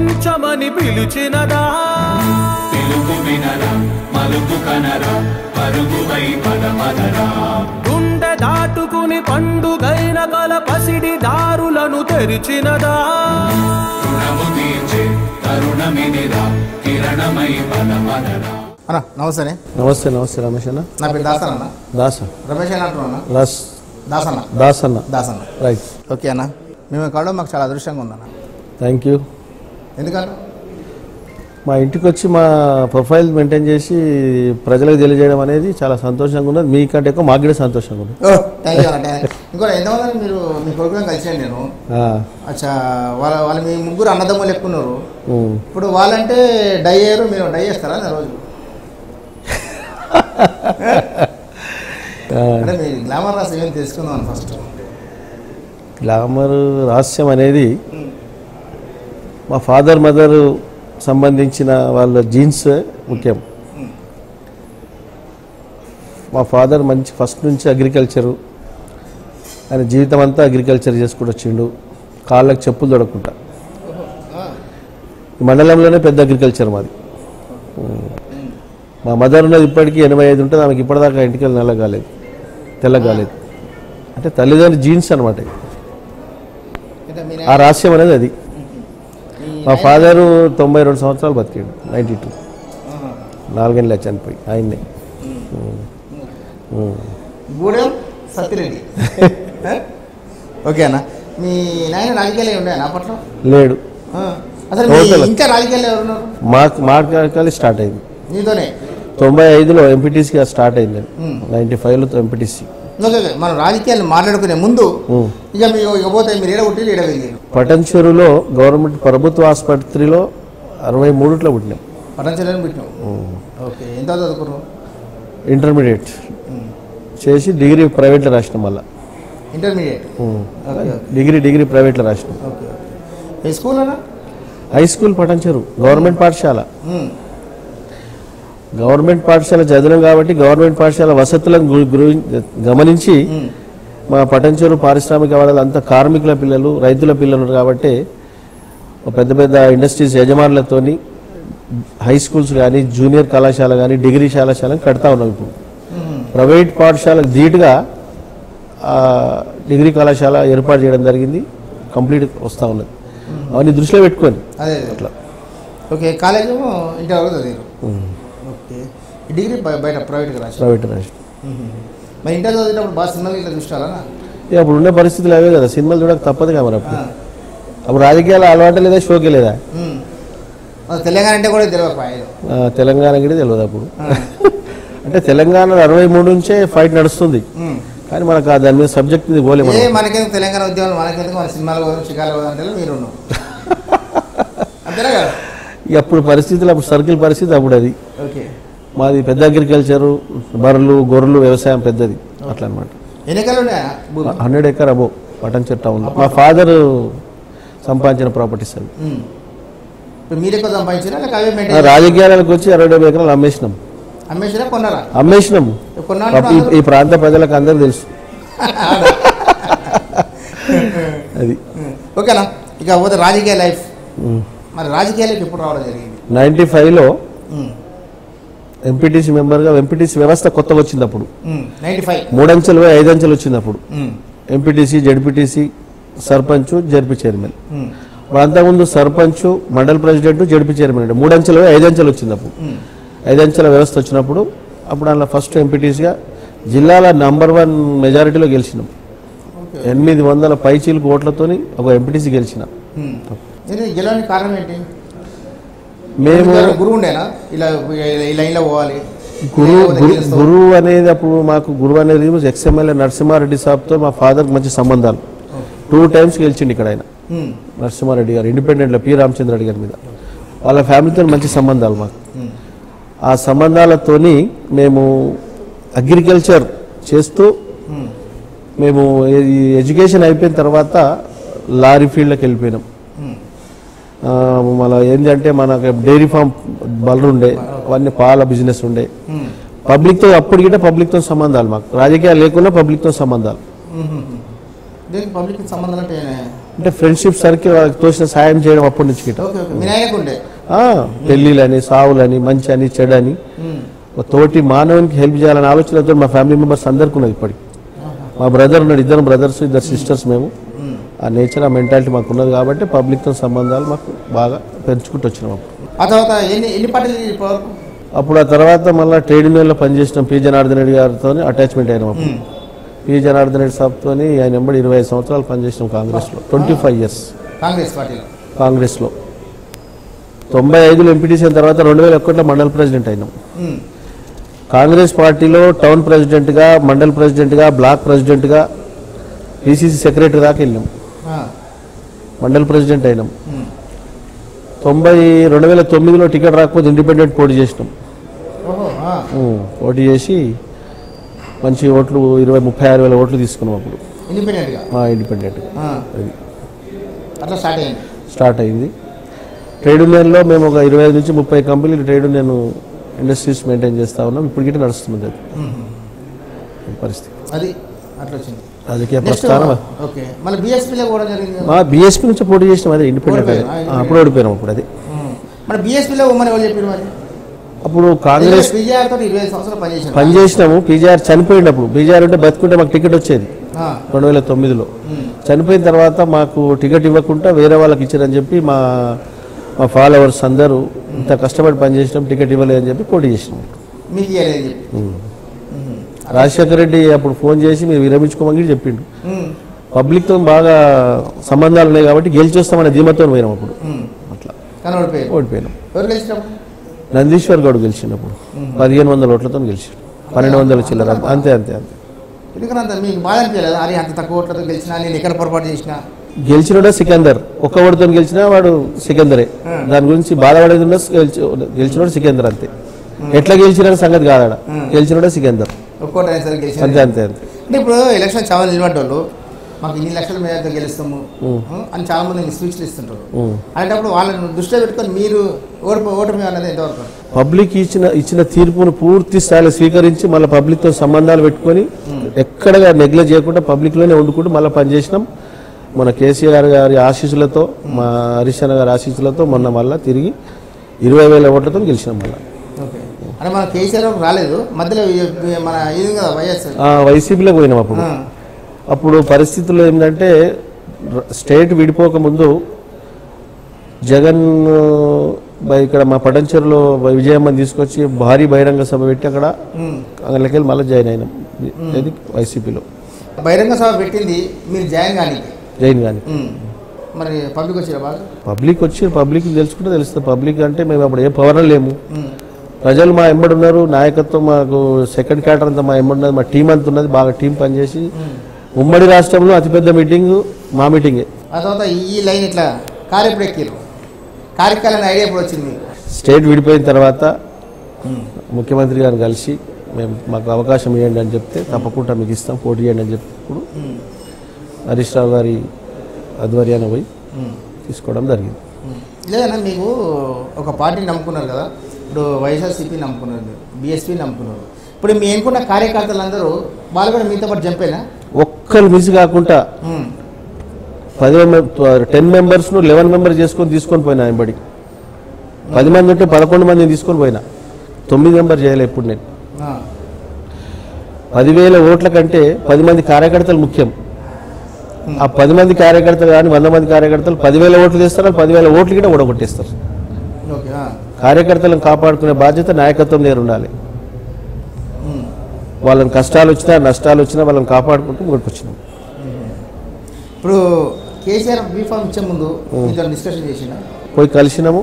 జీవించమని పిలిచినదా పిలుపు వినరా మలుపు కనరా పరుగువై పదమదరా గుండె దాటుకుని పండుగైన గల పసిడి దారులను తెరిచినదా రుణము తీర్చే తరుణమినిరా కిరణమై పదమదరా. అన్న నమస్తే. నమస్తే నమస్తే రమేష్ అన్న. నా పేరు దాసన్ అన్న. దాసన్ రమేష్ అన్న అంటున్నా. దాసన్న దాసన్న రైట్. ఓకే అన్న, మేము కావడం మాకు చాలా అదృష్టంగా ఉందన్న. Thank you. ఎందుకంటే మా ఇంటికి వచ్చి మా ప్రొఫైల్ మెయింటైన్ చేసి ప్రజలకు తెలియజేయడం అనేది చాలా సంతోషంగా ఉన్నది. మీకంటే ఎక్కువ మాకు కూడా సంతోషంగా ఉంది. థ్యాంక్ యూ అన్న. ఇంకోటి ఎంతమంది మీరు మీ ప్రోగ్రామ్ కలిసాను నేను. అచ్చా, వాళ్ళు మీ ముగ్గురు అన్నదమ్ములు ఎక్కున్నారు. ఇప్పుడు వాళ్ళంటే డై అయ్యారు, మీరు డై చేస్తారా రోజు? అంటే మీ గ్లామర్ రహస్యం ఏం తెలుసుకుందాం ఫస్ట్. గ్లామర్ రహస్యం అనేది మా ఫాదర్ మదర్ సంబంధించిన వాళ్ళ జీన్స్ ముఖ్యం. మా ఫాదర్ మంచి ఫస్ట్ నుంచి అగ్రికల్చరు, ఆయన జీవితం అంతా అగ్రికల్చర్ చేసుకుంటూ వచ్చిండు, కాళ్ళకి చెప్పులు తొడకుండా. మండలంలోనే పెద్ద అగ్రికల్చర్ మాది. మా మదర్ ఉన్నది ఇప్పటికీ 85 ఉంటుంది, ఆమెకి ఇప్పటిదాకా ఇంటికి నల్ల తెల్లగాలేదు. అంటే తల్లిదండ్రుల జీన్స్ అనమాట. ఆ రహస్యం అనేది అది. మా ఫాదరు 92 సంవత్సరాలు బతికాడు, 92, 4 ఏళ్ళ చనిపోయి ఆయన్నే. సత్యరెడ్డి. ఓకే అన్న, మీ నాయన రాజకీయాలు ఉన్నాయా అప్పట్లో? లేడు. అసలు ఇంకా రాజకీయాలు ఎవరున్నారు? మాకు స్టార్ట్ అయింది నీతోనే 95లో ఎంపీటీసీగా స్టార్ట్ అయింది. 95లో ఎంపీటీసీ. మనం రాజకీయాలు మాట్లాడుకునే ముందు ఇక పోతే మీరు ఏడగలిగారు? పటంచెరులో గవర్నమెంట్ ప్రభుత్వ ఆసుపత్రిలో 63లో పుట్టినాం. పటంచెరులో పుట్టినాం. ఓకే, ఎంత చదువుకున్నావు? ఇంటర్మీడియట్ చేసి డిగ్రీ ప్రైవేట్లో రాసినాం. మళ్ళీ ఇంటర్మీడియట్ డిగ్రీ ప్రైవేట్లో రాసినాం. ఏ స్కూల్ అన్నా? హై స్కూల్ పటంచెరు, గవర్నమెంట్ పాఠశాల. గవర్నమెంట్ పాఠశాల చదివాం కాబట్టి గవర్నమెంట్ పాఠశాల వసతులను గమనించి మా పటంచెరు పారిశ్రామిక వాళ్ళంతా కార్మికుల పిల్లలు, రైతుల పిల్లలు కాబట్టి పెద్ద పెద్ద ఇండస్ట్రీస్ యజమానులతోని హై స్కూల్స్ కానీ, జూనియర్ కళాశాల కానీ, డిగ్రీ కళాశాలను కడతా ఉన్నాం. ఇప్పుడు ప్రైవేట్ పాఠశాలకు ధీటుగా డిగ్రీ కళాశాల ఏర్పాటు చేయడం జరిగింది. కంప్లీట్ వస్తూ ఉన్నది. అవన్నీ దృష్టిలో పెట్టుకొని అట్లా. ఓకే, కాలేజ్ ఇంటర్ వరకు. ఓకే, డిగ్రీ బయట ప్రైవేట్ రాసి. మరి ఇంటర్ చదివేటప్పుడు బాగా సినిమాలు ఇట్లా చూస్తారా? అప్పుడు ఉండే పరిస్థితులు అవే కదా, సినిమాలు చూడక తప్పదు కదా. మరి అప్పుడు రాజకీయాలు అలవాటు లేదా, షోకే లేదా. తెలంగాణ అంటే కూడా తెలియదు, తెలంగాణ కూడా తెలియదు అప్పుడు. అంటే తెలంగాణ 63 నుంచే ఫైట్ నడుస్తుంది, కానీ మనకు దాని మీద సబ్జెక్ట్ పోలేము. మనకేందుకు తెలంగాణ ఉద్యమాలు, మనకేందుకు మన సినిమాలు షికార్లు అంటే మీరు అంతేనా కదా. అప్పుడు పరిస్థితులు, అప్పుడు సర్కిల్ పరిస్థితి అప్పుడు అది. ఓకే, మాది పెద్ద అగ్రికల్చరు, బర్రెలు గొర్రెలు వ్యవసాయం పెద్దది అట్లా అనమాట. 100 ఎకర్ అబో పటంచెరు టౌన్. మా ఫాదర్ సంపాదించిన ప్రాపర్టీస్ అవి. రాజకీయాలకు వచ్చి 60 ఎకరాలు అమ్మేసినాం. ఈ ప్రాంత ప్రజలకు అందరూ తెలుసు అది. ఓకేనా, ఇక పోతే రాజకీయ లైఫ్. మరి రాజకీయాలకు ఎప్పుడు రావడం జరిగింది? 95లో ఎంపీటీసీ మెంబర్గా. ఎంపీటీసీ వ్యవస్థ కొత్తగా వచ్చింది అప్పుడు. 3 అంచెలు 5 అంచెలు వచ్చింది అప్పుడు. MPTC, ZPTC, sarpanch, ZP chairman. అంతకుముందు సర్పంచ్, మండల ప్రెసిడెంట్, జడ్పీ చైర్మన్ అంటే 3 అంచెలు 5 అంచెలు వచ్చింది అప్పుడు. 5 అంచెల వ్యవస్థ వచ్చినప్పుడు అప్పుడు అందులో ఫస్ట్ ఎంపీటీసీగా జిల్లాల నంబర్ 1 మెజారిటీలో గెలిచినాం. 800 పైచీలకు ఓట్లతో ఒక ఎంపీటీసీ గెలిచినాం. కారణం ఏంటి? మేము గురువు అనేది అప్పుడు మాకు గురువు అనేది ఎక్స్ఎమ్మెల్యే నరసింహారెడ్డి సాబ్తో మా ఫాదర్కి మంచి సంబంధాలు. 2 టైమ్స్ గెలిచిండి ఇక్కడ ఆయన, నరసింహారెడ్డి గారు, ఇండిపెండెంట్లో పి రామచంద్రరెడ్డి గారి మీద. వాళ్ళ ఫ్యామిలీతో మంచి సంబంధాలు మాకు. ఆ సంబంధాలతోని మేము అగ్రికల్చర్ చేస్తూ మేము ఎడ్యుకేషన్ అయిపోయిన తర్వాత లారీ ఫీల్డ్లోకి వెళ్ళిపోయినాం. మళ్ళీ ఏంటంటే మనకు డైరీ ఫామ్ బర్రెలు ఉండే, అవన్నీ పాల బిజినెస్ ఉండే. పబ్లిక్తో అప్పుడు గిట్ట పబ్లిక్తో సంబంధాలు, మాకు రాజకీయాలు లేకుండా పబ్లిక్తో సంబంధాలు. అంటే ఫ్రెండ్షిప్ సర్కిల్ వాళ్ళకి తోచిన సాయం చేయడం అప్పటి నుంచి గిట్ట. మీ నాయనకుండే పెళ్ళిళ్ళని, సావులని, మంచి అని, చెడని, తోటి మానవునికి హెల్ప్ చేయాలని ఆలోచనతో మా ఫ్యామిలీ మెంబర్స్ అందరికీ ఉన్నది. ఇప్పటికి మా బ్రదర్ ఉన్నాడు, 2 బ్రదర్స్ 2 సిస్టర్స్. మేము ఆ నేచర్, ఆ మెంటాలిటీ మాకు ఉన్నది కాబట్టి పబ్లిక్తో సంబంధాలు మాకు బాగా పెంచుకుంటూ వచ్చినాం. ఆ తర్వాత ఎన్ని పార్టీలు? అప్పుడు ఆ తర్వాత మళ్ళీ ట్రేడ్ యూనియన్లో పనిచేసినాం. పి జనార్దన్ రెడ్డి గారితో అటాచ్మెంట్ అయినాం. అప్పుడు పి జనార్దన్ రెడ్డి సాబ్తో ఆయన వెంబడి 25 సంవత్సరాలు పనిచేసినాం కాంగ్రెస్లో. 25 years కాంగ్రెస్లో. 95లో ఎంపీటీసీ అయిన తర్వాత 2001లో మండల్ ప్రెసిడెంట్ అయినాం. కాంగ్రెస్ పార్టీలో టౌన్ ప్రెసిడెంట్గా, మండల్ ప్రెసిడెంట్గా, బ్లాక్ ప్రెసిడెంట్గా, పిసిసి సెక్రటరీ దాకా వెళ్ళాం. మండల్ ప్రెసిడెంట్ అయినాం. 2009లో టికెట్ రాకపోతే ఇండిపెండెంట్ పోటీ చేసినాం. పోటీ చేసి మంచి ఓట్లు 36,000 ఓట్లు తీసుకున్నాం. అప్పుడు ఇండిపెండెంట్గా స్టార్ట్ అయింది. ట్రేడ్ యూనియన్లో మేము ఒక 25 నుంచి 30 కంపెనీలు ట్రేడ్ యూనియన్ ఇండస్ట్రీస్ మెయింటైన్ చేస్తూ ఉన్నాం. ఇప్పుడు గిట్ట నడుస్తుంది అది పరిస్థితి. రాజకీయ ప్రస్థానం. బీఎస్పీ నుంచి పోటీ చేసినాం. అదే ఇండిపెండెంట్. అప్పుడు ఓడిపోయినాం. అప్పుడు అది అప్పుడు కాంగ్రెస్ పనిచేసినాము. పీజీఆర్ చనిపోయినప్పుడు, పీజీఆర్ ఉంటే బతుకుంటే మాకు టికెట్ వచ్చేది 2009లో. చనిపోయిన తర్వాత మాకు టికెట్ ఇవ్వకుండా వేరే వాళ్ళకి ఇచ్చారని చెప్పి మా ఫాలోవర్స్ అందరూ ఇంత కష్టపడి పనిచేసినాం, టికెట్ ఇవ్వలేదని చెప్పి పోటీ చేసినాం. రాజశేఖర రెడ్డి అప్పుడు ఫోన్ చేసి మీరు విరమించుకోమని చెప్పిండు. పబ్లిక్తో బాగా సంబంధాలు ఉన్నాయి కాబట్టి గెలిచి వస్తామనే ధీమతో పోయినాం. అప్పుడు అట్లా ఓడిపోయినాం. నందీశ్వర్ గౌడ్ గెలిచినప్పుడు 1500 ఓట్లతో గెలిచాడు. 1200 చిల్లర. అంతే. గెలిచినోడే సికందర్. ఒక్క ఓటుతో గెలిచినా వాడు సికందరే. దాని గురించి బాధపడేది గెలిచినోడు సికందర్. అంతే. ఎట్లా గెలిచిన సంగతి కాదాడ. గెలిచినోడే సికందర్. అంతే. ఇప్పుడు ఎలక్షన్ చాలా నిలబడ్డోళ్ళు మాకు ఇన్ని లక్షల మేరకు గెలుస్తాము అని చాలా మంది స్పీచ్లు ఇస్తుంటారు. అలాంటప్పుడు వాళ్ళని దృష్టిలో పెట్టుకొని మీరు ఓటమి అనేది ఎంతవరకు? పబ్లిక్ ఇచ్చిన తీర్పును పూర్తి స్థాయిలో స్వీకరించి మళ్ళీ పబ్లిక్తో సంబంధాలు పెట్టుకొని ఎక్కడగా నెగ్లెక్ట్ చేయకుండా పబ్లిక్లోనే వండుకుంటూ మళ్ళీ పనిచేసినాం. మన కేసీఆర్ గారి ఆశీస్సులతో, మా హరీష్ అన్న గారి ఆశీస్సులతో మొన్న మళ్ళీ తిరిగి 20,000 ఓట్లతో గెలిచినాం. మళ్ళీ మన కేసీఆర్ రాలేదు, మధ్యలో మన వైసీపీలో పోయినాం. అప్పుడు పరిస్థితుల్లో ఏంటంటే స్టేట్ విడిపోకముందు జగన్ ఇక్కడ మా పటంచెరులో విజయమ్మని తీసుకొచ్చి భారీ బహిరంగ సభ పెట్టి అక్కడ అందులోకి మళ్ళీ జాయిన్ అయినాం. ఇది వైసీపీలో బహిరంగ సభ పెట్టింది మీరు జాయిన్ కానీ మరి పబ్లిక్ వచ్చి పబ్లిక్ తెలుసుకుంటే తెలుస్తుంది. పబ్లిక్ అంటే మేము అప్పుడు ఏ పవర్ లేము. ప్రజలు మా ఎంబడి ఉన్నారు. నాయకత్వం మాకు సెకండ్ క్యాటర్ అంతా మా ఎంబడి ఉన్నది. మా టీం అంతా ఉన్నది. బాగా టీం పనిచేసి ఉమ్మడి రాష్ట్రంలో అతిపెద్ద మీటింగ్ మా మీటింగే. ఆ తర్వాత ఈ లైన్ ఇట్లా కారు ఎప్పుడు ఎక్కిరు? కార్యక్రమం ఐడియా ఎప్పుడు వచ్చింది? స్టేట్ విడిపోయిన తర్వాత ముఖ్యమంత్రి గారిని కలిసి మాకు అవకాశం ఇవ్వండి అని చెప్తే తప్పకుండా మీకు ఇస్తాం, పోటీ చేయండి అని చెప్పినప్పుడు హరీష్ రావు గారి ఆధ్వర్యాన్ని పోయి తీసుకోవడం జరిగింది. లేదన్నా మీకు ఒక పార్టీని నమ్ముకున్నారు కదా, ఇప్పుడు వైఎస్ఆర్సీపీ నమ్ముకున్నారు, బీఎస్పీ నమ్ముకున్నారు. ఇప్పుడు మీ ఎన్నుకున్న కార్యకర్తలందరూ వాళ్ళు కూడా మీతో పాటు చంపేనా? ఒక్కరు మిస్ కాకుండా 10 మెంబర్స్ను 11 మెంబర్స్ తీసుకొని పోయినా. ఎంబడి 10 మంది ఉంటే 11 మందిని తీసుకొని పోయినా. 9 మెంబర్ చేయలే. ఇప్పుడు నేను 10,000 ఓట్ల కంటే 10 మంది కార్యకర్తలు ముఖ్యం. ఆ 10 మంది కార్యకర్తలు కానీ 100 మంది కార్యకర్తలు 10,000 ఓట్లు తీస్తారు. 10,000 ఓట్లు కూడా ఓడగొట్టేస్తారు. కార్యకర్తలను కాపాడుకునే బాధ్యత నాయకత్వం దగ్గర ఉండాలి. వాళ్ళని కష్టాలు వచ్చినా నష్టాలు వచ్చినా వాళ్ళని కాపాడుకుంటూ ముందుకొచ్చినాం. ఇప్పుడు కేసీఆర్ బీఫామ్ ఇచ్చే ముందు డిస్కషన్ చేసిన పోయి కలిసినాము.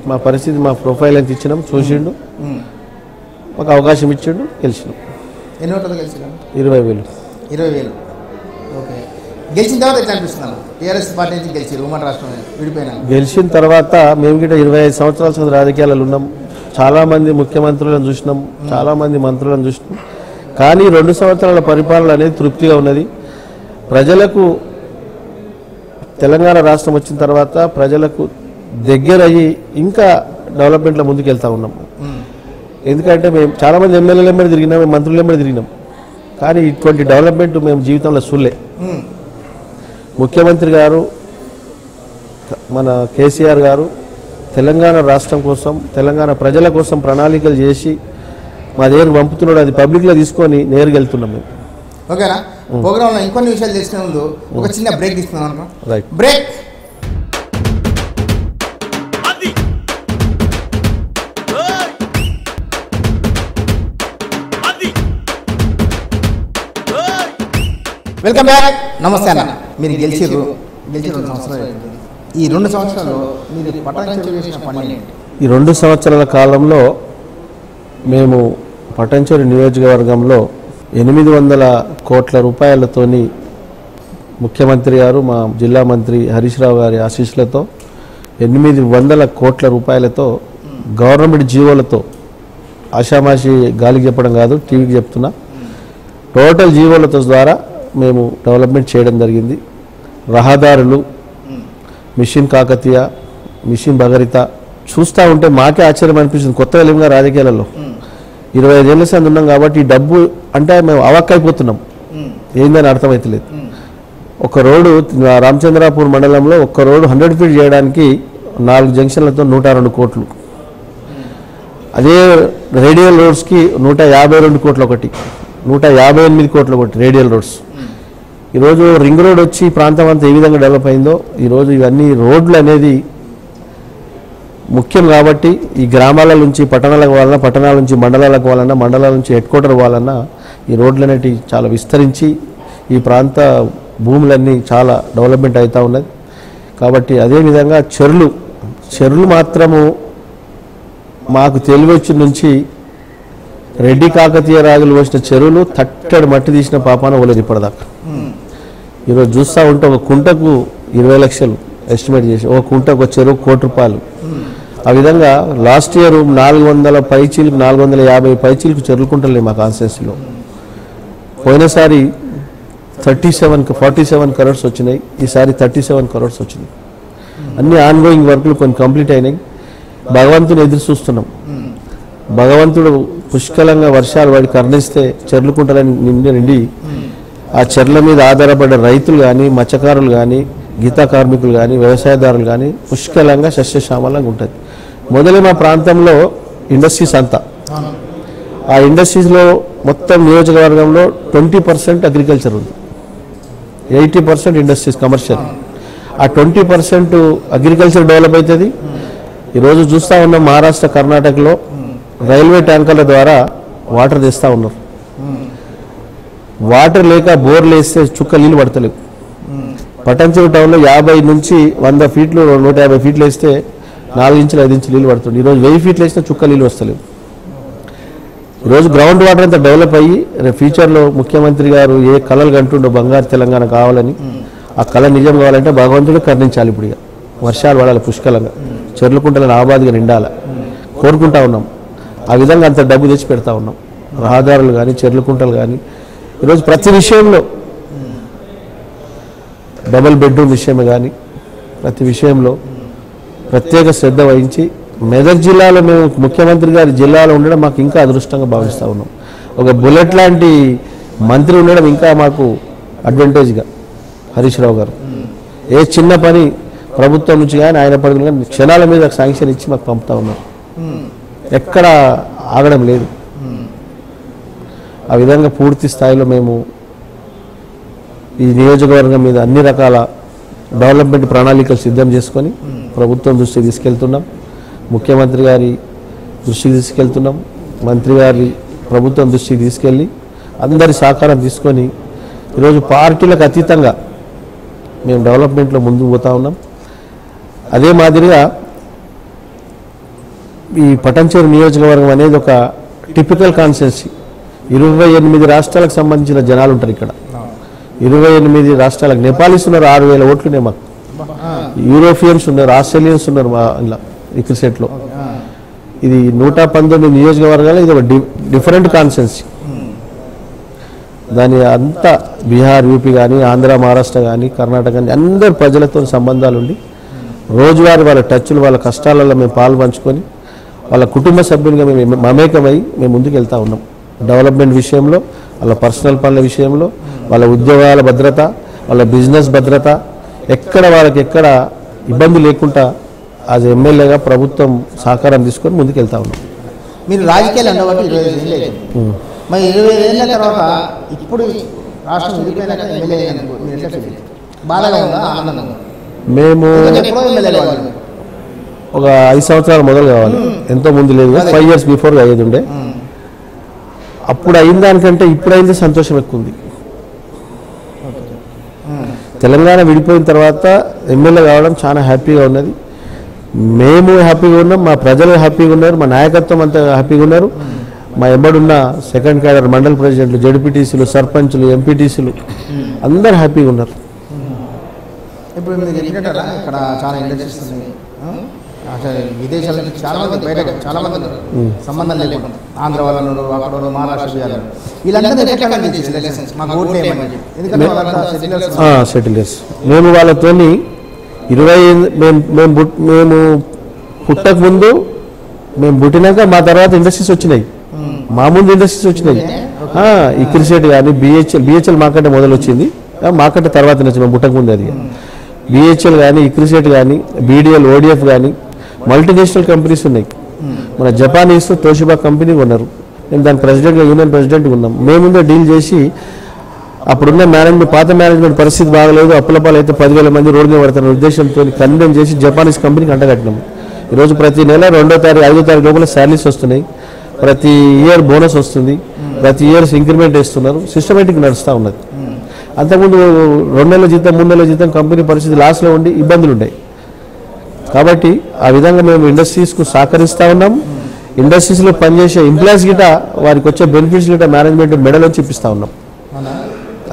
మా పరిస్థితి, మా ప్రొఫైల్ ఎంత ఇచ్చినాము చూసిండు, మాకు అవకాశం ఇచ్చిండు, గెలిచినాం. ఎన్ని ఓట్లతో గెలిచినాం? 20,000. 20,000. ఓకే. గెలిచిన తర్వాత ఎట్లా అనిపిస్తున్నాను? టీఆర్ఎస్ పార్టీ నుంచి గెలిచి ఉమ్మడి రాష్ట్రం విడిపోయినా. గెలిచిన తర్వాత మేము కూడా 25 సంవత్సరాల రాజకీయాలలో ఉన్నాం. చాలామంది ముఖ్యమంత్రులను చూసినాం, చాలామంది మంత్రులను చూసినాం. కానీ 2 సంవత్సరాల పరిపాలన అనేది తృప్తిగా ఉన్నది. ప్రజలకు తెలంగాణ రాష్ట్రం వచ్చిన తర్వాత ప్రజలకు దగ్గర అయ్యి ఇంకా డెవలప్మెంట్లో ముందుకు వెళ్తూ ఉన్నాం. ఎందుకంటే మేము చాలామంది ఎమ్మెల్యేల వెంబడి తిరిగినాం, మేము మంత్రుల వెంబడి తిరిగినాం. కానీ ఇటువంటి డెవలప్మెంట్ మేము జీవితంలో చూడలే. ముఖ్యమంత్రి గారు మన కేసీఆర్ గారు తెలంగాణ రాష్ట్రం కోసం, తెలంగాణ ప్రజల కోసం ప్రణాళికలు చేసి మా దగ్గర పంపుతున్నాడు. అది పబ్లిక్లో తీసుకొని నేరుగా వెళ్తున్నాం మేము. ఓకేనా? ప్రోగ్రాంలో ఇంకొన్ని విషయాలు తెలుసుకునే ముందు ఒక చిన్న బ్రేక్ తీసుకున్నాం అనుకో. Right, break. Welcome back. నమస్తే అన్న. మీరు గెలిచి 2 సంవత్సరాలు. ఈ 2 సంవత్సరాలు మీరు పటాన్చెరు చేసిన పని ఏంటి? ఈ 2 సంవత్సరాల కాలంలో మేము పటాన్చెరు నియోజకవర్గంలో 800 కోట్ల రూపాయలతోని ముఖ్యమంత్రి గారు, మా జిల్లా మంత్రి హరీష్ రావు గారి ఆశీస్సులతో 800 కోట్ల రూపాయలతో గవర్నమెంట్ జీవోలతో, ఆషామాషి గాలికి చెప్పడం కాదు, టీవీకి చెప్తున్నా, టోటల్ జీవోలతో ద్వారా మేము డెవలప్మెంట్ చేయడం జరిగింది. రహదారులు, మిషన్ కాకతీయ, మిషన్ భగరిత చూస్తూ ఉంటే మాకే ఆశ్చర్యం అనిపిస్తుంది. కొత్తగా లేవుగా రాజకీయాలలో 25 ఏళ్ళ సంది ఉన్నాం కాబట్టి ఈ డబ్బు అంటే మేము అవక్కైపోతున్నాం, ఏందని అర్థమవుతలేదు. ఒక రోడ్డు రామచంద్రాపూర్ మండలంలో ఒక్క రోడ్డు 100 ఫీట్ చేయడానికి 4 జంక్షన్లతో 102 కోట్లు. అదే రేడియల్ రోడ్స్కి 152 కోట్లు ఒకటి, 158 కోట్లు ఒకటి రేడియల్ రోడ్స్. ఈరోజు రింగ్ రోడ్ వచ్చి ఈ ప్రాంతం అంతా ఏ విధంగా డెవలప్ అయిందో, ఈరోజు ఇవన్నీ రోడ్లు అనేది ముఖ్యం. కాబట్టి ఈ గ్రామాల నుంచి పట్టణాలకు పోవాలన్నా, పట్టణాల నుంచి మండలాలకు పోవాలన్నా, మండలాల నుంచి హెడ్ క్వార్టర్ పోవాలన్నా ఈ రోడ్లు అనేటివి చాలా విస్తరించి ఈ ప్రాంత భూములన్నీ చాలా డెవలప్మెంట్ అవుతూ ఉన్నది. కాబట్టి అదేవిధంగా చెరువులు మాత్రము మాకు తెలివచ్చిన నుంచి రెడ్డి కాకతీయ రాజులు వచ్చిన చెరువులు తట్టడి మట్టి తీసిన పాపాన పోలేదు ఇప్పటిదాకా. ఈరోజు చూస్తూ ఉంటే ఒక కుంటకు 20 లక్షలు ఎస్టిమేట్ చేసి, ఒక కుంటకు ఒక చెరువు 1 కోటి రూపాయలు. ఆ విధంగా లాస్ట్ ఇయర్ 400 పైచీలకు 450 పైచీలకు చెరువులు కుంటలే మా కాన్స్టిట్యున్సీలో. పోయినసారి 47 crores వచ్చినాయి, ఈసారి 37 crores వచ్చినాయి. అన్ని ఆన్గోయింగ్ వర్క్లు కొన్ని కంప్లీట్ అయినాయి. భగవంతుని ఎదురు చూస్తున్నాం. భగవంతుడు పుష్కలంగా వర్షాలు వాడి కరుణిస్తే చెర్లు కుంటలని నిండి ఆ చెర్ల మీద ఆధారపడ్డ రైతులు కానీ, మత్స్యకారులు కానీ, గీతా కార్మికులు కానీ, వ్యవసాయదారులు కానీ పుష్కలంగా సస్యశ్యామలంగా ఉంటుంది. మొదలే మా ప్రాంతంలో ఇండస్ట్రీస్ అంతా, ఆ ఇండస్ట్రీస్లో మొత్తం నియోజకవర్గంలో 20% అగ్రికల్చర్ ఉంది, 80% ఇండస్ట్రీస్ కమర్షియల్. ఆ 20% అగ్రికల్చర్ డెవలప్ అవుతుంది. ఈరోజు చూస్తూ ఉన్నాం మహారాష్ట్ర, కర్ణాటకలో రైల్వే ట్యాంకర్ల ద్వారా వాటర్ తెస్తూ ఉన్నారు. వాటర్ లేక బోర్లు వేస్తే చుక్క నీళ్ళు పడతలేవు. పటాన్చెరు టౌన్లో 50 నుంచి 100 ఫీట్లు 150 ఫీట్లు వేస్తే 4 ఇంచులు 5 ఇంచులు నీళ్ళు పడుతుంది. ఈరోజు 1000 ఫీట్లు వేస్తే చుక్క నీళ్ళు వస్తలేవు. ఈరోజు గ్రౌండ్ వాటర్ అంతా డెవలప్ అయ్యి ఫ్యూచర్లో ముఖ్యమంత్రి గారు ఏ కళలు కంటుండో బంగారు తెలంగాణ కావాలని, ఆ కళ నిజం కావాలంటే భగవంతుడు కరుణించాలి. ఇప్పుడు ఇక వర్షాలు పడాలి పుష్కలంగా, చెర్లు కుంటలను ఆబాదిగా నిండాలి కోరుకుంటా ఉన్నాం. ఆ విధంగా అంత డబ్బు తెచ్చి పెడతా ఉన్నాం. రహదారులు కానీ, చెర్లు కుంటలు కానీ, ఈరోజు ప్రతి విషయంలో డబుల్ బెడ్రూమ్ విషయమే కానీ ప్రతి విషయంలో ప్రత్యేక శ్రద్ధ వహించి మెదక్ జిల్లాలో మేము ముఖ్యమంత్రి గారి జిల్లాలో ఉండడం మాకు ఇంకా అదృష్టంగా భావిస్తూ ఉన్నాం. ఒక బుల్లెట్ లాంటి మంత్రి ఉండడం ఇంకా మాకు అడ్వాంటేజ్గా. హరీష్ రావు గారు ఏ చిన్న పని ప్రభుత్వం నుంచి కానీ ఆయన పడుతుంది కానీ క్షణాల మీద శాంక్షన్ ఇచ్చి మాకు పంపుతా ఉన్నారు. ఎక్కడ ఆగడం లేదు. ఆ విధంగా పూర్తి స్థాయిలో మేము ఈ నియోజకవర్గం మీద అన్ని రకాల డెవలప్మెంట్ ప్రణాళికలు సిద్ధం చేసుకొని ప్రభుత్వం దృష్టికి తీసుకెళ్తున్నాం. ముఖ్యమంత్రి గారి దృష్టికి తీసుకెళ్తున్నాం. మంత్రి గారి ప్రభుత్వం దృష్టికి తీసుకెళ్ళి అందరి సహకారం తీసుకొని ఈరోజు పార్టీలకు అతీతంగా మేము డెవలప్మెంట్లో ముందుకు పోతా ఉన్నాం. అదే మాదిరిగా ఈ పటాన్చెరు నియోజకవర్గం అనేది ఒక టిపికల్ కాన్స్టిట్యున్సీ. 28 రాష్ట్రాలకు సంబంధించిన జనాలు ఉంటారు ఇక్కడ. 28 రాష్ట్రాలకు నేపాలీస్ ఉన్నారు, 6000 ఓట్లునే మాకు. యూరోపియన్స్ ఉన్నారు, ఆస్ట్రేలియన్స్ ఉన్నారు మా ఇలా ఈ క్రికెట్లో. ఇది 119 నియోజకవర్గాలు. ఇది ఒక డిఫరెంట్ కాన్స్టిట్యున్సీ. దాని అంతా బీహార్, యూపీ కానీ, ఆంధ్ర, మహారాష్ట్ర కానీ, కర్ణాటక కానీ అందరు ప్రజలతో సంబంధాలు ఉండి రోజువారీ వాళ్ళ టచ్లు, వాళ్ళ కష్టాలలో మేము పాలు పంచుకొని వాళ్ళ కుటుంబ సభ్యులుగా మేము మమేకమై మేము ముందుకు వెళ్తూ ఉన్నాం. డెవలప్మెంట్ విషయంలో, వాళ్ళ పర్సనల్ పనుల విషయంలో, వాళ్ళ ఉద్యోగాల భద్రత, వాళ్ళ బిజినెస్ భద్రత, ఎక్కడ వాళ్ళకి ఎక్కడ ఇబ్బంది లేకుండా అది ఎమ్మెల్యేగా ప్రభుత్వం సహకారం తీసుకొని ముందుకు వెళ్తా ఉన్నాం. మీరు రాజకీయాలు ఉండబట్టి 25 ఏళ్ళు అవుతుంది. మరి 25 ఏళ్ళ తర్వాత ఇప్పుడు రాష్ట్రం విడిపోయినాక ఎమ్మెల్యే మీరు ఎట్లా ఫీల్ అవుతారు? బాధగా ఉందా, ఆనందంగా ఉందా? మేము ఎప్పుడో ఎమ్మెల్యే కావాలి, ఒక 5 సంవత్సరాలు మొదలు కావాలి, ఎంతో ముందు లేదు, 5 years బిఫోర్ అయ్యేది ఉండే. అప్పుడు అయిన దానికంటే ఇప్పుడు అయింది సంతోషం ఎక్కువ ఉంది. తెలంగాణ విడిపోయిన తర్వాత ఎమ్మెల్యే కావడం చాలా హ్యాపీగా ఉన్నది. మేము హ్యాపీగా ఉన్నాం, మా ప్రజలు హ్యాపీగా ఉన్నారు, మా నాయకత్వం అంతా హ్యాపీగా ఉన్నారు. మా ఎంబడున్న సెకండ్ క్యాడర్ మండల ప్రెసిడెంట్లు, జడ్పీటీసీలు, సర్పంచులు, ఎంపీటీసీలు అందరు హ్యాపీగా ఉన్నారు. ఇప్పుడు మీరు చెప్పినట్టు ఇక్కడ చాలా ఇండస్ట్రీస్ ఉన్నాయి, అసలు విదేశాల నుంచి చాలా మంది బయట చాలా మంది ఉన్నారు, సంబంధం లేకుండా ఆంధ్ర వాళ్ళు ఉన్నారు, అక్కడ వాళ్ళు మహారాష్ట్ర బిహార్ వీళ్ళందరూ ఎట్లా రిలేషన్స్ మాకు ఓట్లు వేయమని, ఎందుకంటే వాళ్ళంతా సెటిలర్స్. మేము వాళ్ళతో 20 మేము పుట్టక ముందు, మేము పుట్టినాక మా తర్వాత ఇండస్ట్రీస్ వచ్చినాయి, మా ముందు ఇండస్ట్రీస్ వచ్చినాయి. ఇక్రిసేట్ కానీ బిహెచ్ఎల్ మాకంటే మొదలు వచ్చింది, మాకంటే తర్వాత వచ్చింది, మేము పుట్టక ముందు. అది బిహెచ్ఎల్ కానీ, ఇక్రిసేట్ కానీ, బీడీఎల్, ఓడిఎఫ్ కానీ మల్టీనేషనల్ కంపెనీస్ ఉన్నాయి. మన జపానీస్ తోషిబా కంపెనీ ఉన్నారు, నేను దాని ప్రెసిడెంట్గా, యూనియన్ ప్రెసిడెంట్గా ఉన్నాం. మేముందే డీల్ చేసి అప్పుడున్న మేనేజ్మెంట్, పాత మేనేజ్మెంట్ పరిస్థితి బాగలేదు, అప్పులపాలు అయితే 10,000 మంది రోడ్డు మీద పడతారు ఉద్దేశంతో కన్వెన్స్ చేసి జపానీస్ కంపెనీకి అంటగట్టినాం. ఈరోజు ప్రతి నెల 2వ తారీఖు 5వ తారీఖు లోపల శాలరీస్ వస్తున్నాయి, ప్రతి ఇయర్ బోనస్ వస్తుంది, ప్రతి ఇయర్స్ ఇంక్రిమెంట్ ఇస్తున్నారు, సిస్టమేటిక్ నడుస్తూ ఉన్నది. అంతకుముందు 2 నెలల జీతం, 3 నెలల జీతం కంపెనీ పరిస్థితి లాస్లో ఉండి ఇబ్బందులు ఉన్నాయి. కాబట్టి ఆ విధంగా మేము ఇండస్ట్రీస్కు సహకరిస్తూ ఉన్నాం. ఇండస్ట్రీస్లో పనిచేసే ఎంప్లాయీస్ గిట వారికి వచ్చే బెనిఫిట్స్ గిట మేనేజ్మెంట్ మెడల్ వచ్చి ఇప్పిస్తూ ఉన్నాం.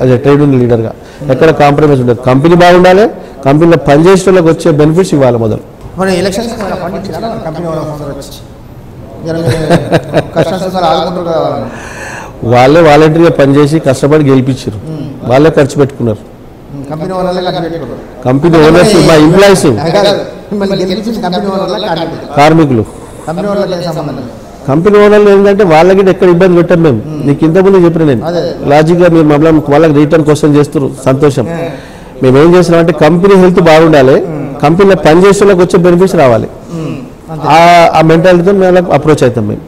యాజ్ ఎ ట్రేడ్ యూనియన్ లీడర్గా ఎక్కడ కాంప్రమైజ్ ఉండదు. కంపెనీ బాగుండాలి, కంపెనీలో పనిచేసే వాళ్ళకి వచ్చే బెనిఫిట్స్ ఇవ్వాలి. మొదలు మన ఎలక్షన్స్ కంపెనీ వాళ్ళే వాలంటీర్గా పనిచేసి కష్టపడి గెలిపించారు, వాళ్ళే ఖర్చు పెట్టుకున్నారు. కంపెనీ ఓనర్స్, మా ఎంప్లాయీస్, కార్మికులు. కంపెనీ ఓనర్లు ఏంటంటే వాళ్ళకి ఎక్కడ ఇబ్బంది పెట్టాం మేము. నీకు ఇంతకుముందు చెప్పిన నేను లాజిక్గా మీరు మమ్మల్ని వాళ్ళకి రిటర్న్ క్వశ్చన్ చేస్తారు, సంతోషం. మేము ఏం చేస్తున్నాం అంటే కంపెనీ హెల్త్ బాగుండాలి, కంపెనీలో పనిచేసే వాళ్ళకి వచ్చే బెనిఫిట్స్ రావాలి. ఆ మెంటాలిటీతో మేము అప్రోచ్ అవుతాం. మేము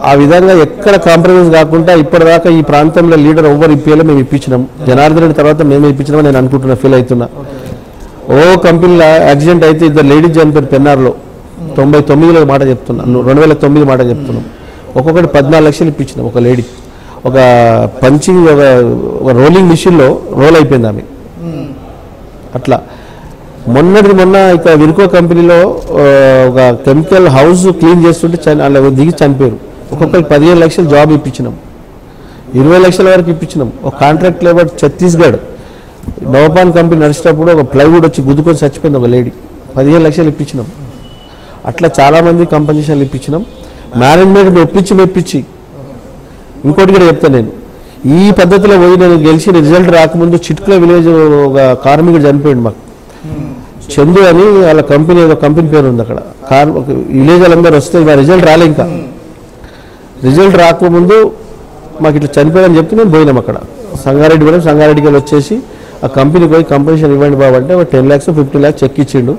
ఆ విధంగా ఎక్కడ కాంప్రమైజ్ కాకుండా ఇప్పటిదాకా ఈ ప్రాంతంలో లీడర్ ఓవర్ ఇప్పియాలో మేము ఇప్పించినాం. జనార్దన్ రెడ్డి తర్వాత మేమే ఇప్పించినామని నేను అనుకుంటున్నా, ఫీల్ అవుతున్నా. ఓ కంపెనీలో యాక్సిడెంట్ అయితే 2 లేడీస్ చనిపోయారు పెన్నార్లో. 99లో మాట చెప్తున్నాను, 2009 మాట చెప్తున్నాం. ఒక్కొక్కటి 14 లక్షలు ఇప్పించినాం. ఒక లేడీ ఒక పంచింగ్, ఒక రోలింగ్ మిషన్లో రోల్ అయిపోయింది ఆమె. అట్లా మొన్న ఇక విరుకో కంపెనీలో ఒక కెమికల్ హౌస్ క్లీన్ చేస్తుంటే అలా దిగి చనిపోయారు. ఒక్కొక్కరికి 15 లక్షలు జాబ్ ఇప్పించినాం, 20 లక్షల వరకు ఇప్పించినాం. ఒక కాంట్రాక్ట్ లేబర్ ఛత్తీస్గఢ్ నవపాన్ కంపెనీ నడిచేటప్పుడు ఒక ప్లైవుడ్ వచ్చి గుద్దుకొని చచ్చిపోయింది ఒక లేడీ, 15 లక్షలు ఇప్పించినాం. అట్లా చాలామంది కంపెనీషన్లు ఇప్పించినాం. మేనేజ్మెంట్ మెప్పించి ఇంకోటి కూడా చెప్తాను నేను, ఈ పద్ధతిలో పోయి నేను గెలిచి రిజల్ట్ రాకముందు చిట్కుల విలేజ్ ఒక కార్మికుడు చనిపోయింది మాకు, చందు అని వాళ్ళ కంపెనీ, ఏదో కంపెనీ పేరు ఉంది అక్కడ. విలేజ్ వాళ్ళందరూ వస్తే మా రిజల్ట్ రాలే. ఇంకా రిజల్ట్ రాకముందు మాకు ఇట్లా చనిపోయాలని చెప్తే మేము పోయినాం అక్కడ. సంగారెడ్డి పోయినాం, సంగారెడ్డికి వెళ్ళి వచ్చేసి ఆ కంపెనీకి పోయి కంపెనీషన్ ఇవ్వండి బాబు అంటే 10 lakhs 15 lakhs చెక్ ఇచ్చిండు.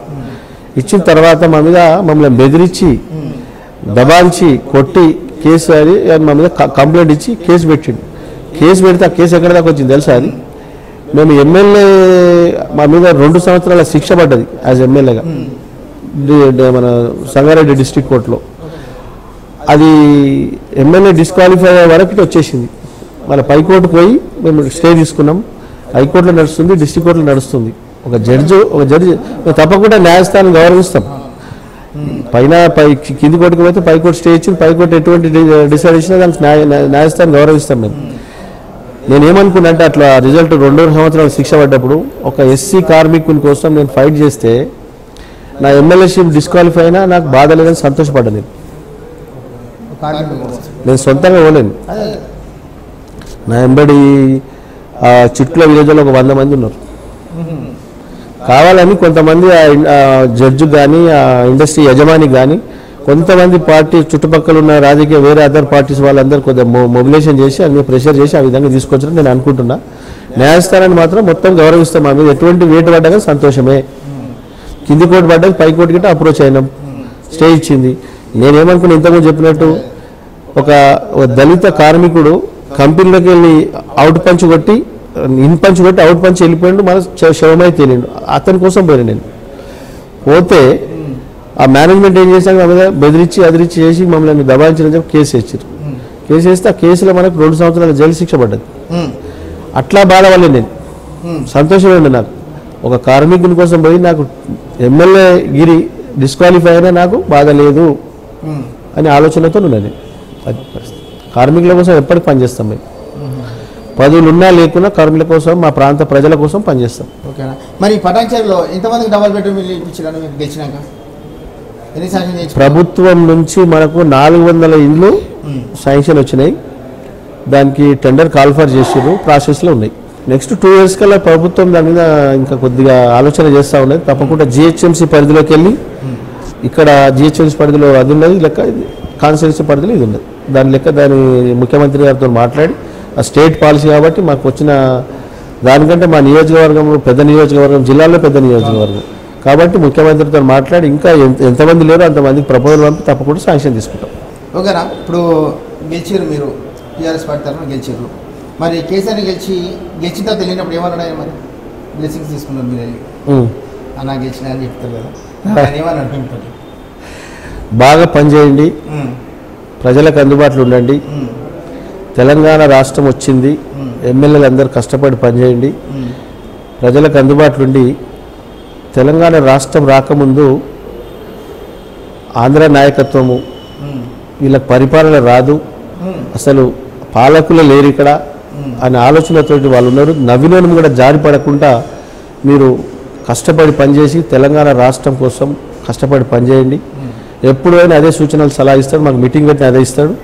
ఇచ్చిన తర్వాత మా మీద మమ్మల్ని బెదిరించి దబాంచి కొట్టి కేసు అది మా మీద కంప్లైంట్ ఇచ్చి కేసు పెట్టిండు. కేసు పెడితే ఆ కేసు ఎక్కడ దాకా వచ్చింది తెలుసా? అది మేము ఎమ్మెల్యే మా మీద 2 సంవత్సరాల శిక్ష పడ్డది యాజ్ ఎమ్మెల్యేగా మన సంగారెడ్డి డిస్ట్రిక్ట్ కోర్టులో. అది ఎమ్మెల్యే డిస్క్వాలిఫై అయ్యే వరకు వచ్చేసింది. మన పైకోర్టు పోయి మేము స్టే తీసుకున్నాం, హైకోర్టులో నడుస్తుంది, డిస్ట్రిక్ట్ కోర్టులో నడుస్తుంది. ఒక జడ్జి తప్పకుండా న్యాయస్థానం గౌరవిస్తాం. కింది కోర్టుకు పోతే పైకోర్టు స్టే ఇచ్చింది, పైకోర్టు ఎటువంటి డిసైడ్ ఇచ్చినా దానికి న్యాయస్థానం గౌరవిస్తాం. నేనేమనుకున్నా అంటే అట్లా రిజల్ట్ 2 సంవత్సరాలు శిక్ష పడ్డప్పుడు ఒక ఎస్సీ కార్మికుని కోసం నేను ఫైట్ చేస్తే నా ఎమ్మెల్యేషిప్ డిస్క్వాలిఫై అయినా నాకు బాధ లేదని సంతోషపడ్డా. నేను సొంతంగా పోలేను. నా ఎంబడి ఆ చిట్కుల విలేజ్లో ఒక 100 మంది ఉన్నారు. కావాలని కొంతమంది జడ్జి కానీ ఆ ఇండస్ట్రీ యజమానికి కానీ కొంతమంది పార్టీ చుట్టుపక్కల ఉన్న రాజకీయ వేరే అదర్ పార్టీస్ వాళ్ళందరూ కొద్దిగా మొబిలైజేషన్ చేసి అన్ని ప్రెషర్ చేసి ఆ విధంగా తీసుకొచ్చారని నేను అనుకుంటున్నా. న్యాయస్థానాన్ని మాత్రం మొత్తం గౌరవిస్తాం. మా మీద ఎటువంటి వేటు పడ్డా సంతోషమే. కింది కోర్టు పడ్డా పై కోర్టు గిట్ట అప్రోచ్ అయినాం, స్టే ఇచ్చింది. నేనేమనుకున్నా ఇంతకుముందు చెప్పినట్టు ఒక దళిత కార్మికుడు కంపెనీలోకి వెళ్ళి అవుట్ పంచ్ కొట్టి ఇన్ పంచ్ కొట్టి అవుట్ పంచ్ వెళ్ళిపోయాడు, మన శవమై తేలిండు. అతని కోసం పోయినా నేను పోతే ఆ మేనేజ్మెంట్ ఏం చేశాక మా మీద బెదిరించి అదిరించి చేసి మమ్మల్ని దబాయించిన చెప్పి కేసు వేసారు. కేసు వేస్తే ఆ కేసులో మనకు 2 సంవత్సరాల జైలు శిక్ష పడ్డది. అట్లా బాధపడలేదు నేను, సంతోషమే. నాకు ఒక కార్మికుని కోసం పోయి నాకు ఎమ్మెల్యే గిరి డిస్క్వాలిఫై అయినా నాకు బాధ లేదు అని ఆలోచనతో ఉన్నది. అది కార్మికుల కోసం ఎప్పటికి పనిచేస్తాం మేము. పదవులు ఉన్నా లేకున్నా కార్మికుల కోసం, మా ప్రాంత ప్రజల కోసం పనిచేస్తాం. ఓకేనా? మరి పటాన్చేరులో ఎంతమందికి డబల్ బెడ్రూమ్ ఇల్లు ఇప్పించారు మీకు గెలిచినాక? ఎన్ని శాంక్షన్ చేయించారు? ప్రభుత్వం నుంచి మనకు 400 ఇండ్లు శాంక్షన్ వచ్చినాయి. దానికి టెండర్ కాల్ఫర్ చేసారు, ప్రాసెస్లో ఉన్నాయి. నెక్స్ట్ 2 years కల్లా ప్రభుత్వం దాని మీద ఇంకా కొద్దిగా ఆలోచన చేస్తూ ఉన్నది. తప్పకుండా జిహెచ్ఎంసీ పరిధిలోకి వెళ్ళి, ఇక్కడ జిహెచ్ఎంసీ పరిధిలో అది ఉన్నది లెక్క, కాన్స్టిట్యున్సీ పరిధిలో ఇది ఉన్నది. దాని లెక్క దాని ముఖ్యమంత్రి గారితో మాట్లాడి, ఆ స్టేట్ పాలసీ కాబట్టి మాకు వచ్చిన దానికంటే మా నియోజకవర్గంలో పెద్ద నియోజకవర్గం, జిల్లాలో పెద్ద నియోజకవర్గం కాబట్టి ముఖ్యమంత్రితో మాట్లాడి ఇంకా ఎంతమంది లేరో అంతమందికి ప్రపోజల్ పంపి తప్పకుండా శాంక్షన్ తీసుకుంటాం. ఓకేనా? ఇప్పుడు గెలిచారు మీరు, టీఆర్ఎస్ పార్టీ తరఫున గెలిచారు. మరి కేసీఆర్ గెలిచిన తర్వాత వెళ్ళినప్పుడు ఏమన్నాడు ఆయన? మరి బ్లెస్సింగ్స్ తీసుకున్నారు మీరు వెళ్ళి, అన్నా గెలిచిన అని చెప్తారు కదా, ఏమని అంటుంటారు? బాగా పనిచేయండి, ప్రజలకు అందుబాటులో ఉండండి, తెలంగాణ రాష్ట్రం వచ్చింది, ఎమ్మెల్యేలు అందరూ కష్టపడి పనిచేయండి, ప్రజలకు అందుబాటులో ఉండి. తెలంగాణ రాష్ట్రం రాకముందు ఆంధ్ర నాయకత్వము వీళ్ళకి పరిపాలన రాదు, అసలు పాలకులు లేరు ఇక్కడ అనే ఆలోచనతోటి వాళ్ళు ఉన్నారు. నవీనం కూడా జారిపడకుండా మీరు కష్టపడి పనిచేసి తెలంగాణ రాష్ట్రం కోసం కష్టపడి పనిచేయండి. ఎప్పుడైనా అదే సూచనలు సలహా ఇస్తాడు, మాకు మీటింగ్ పెట్టిన అదే ఇస్తాడు.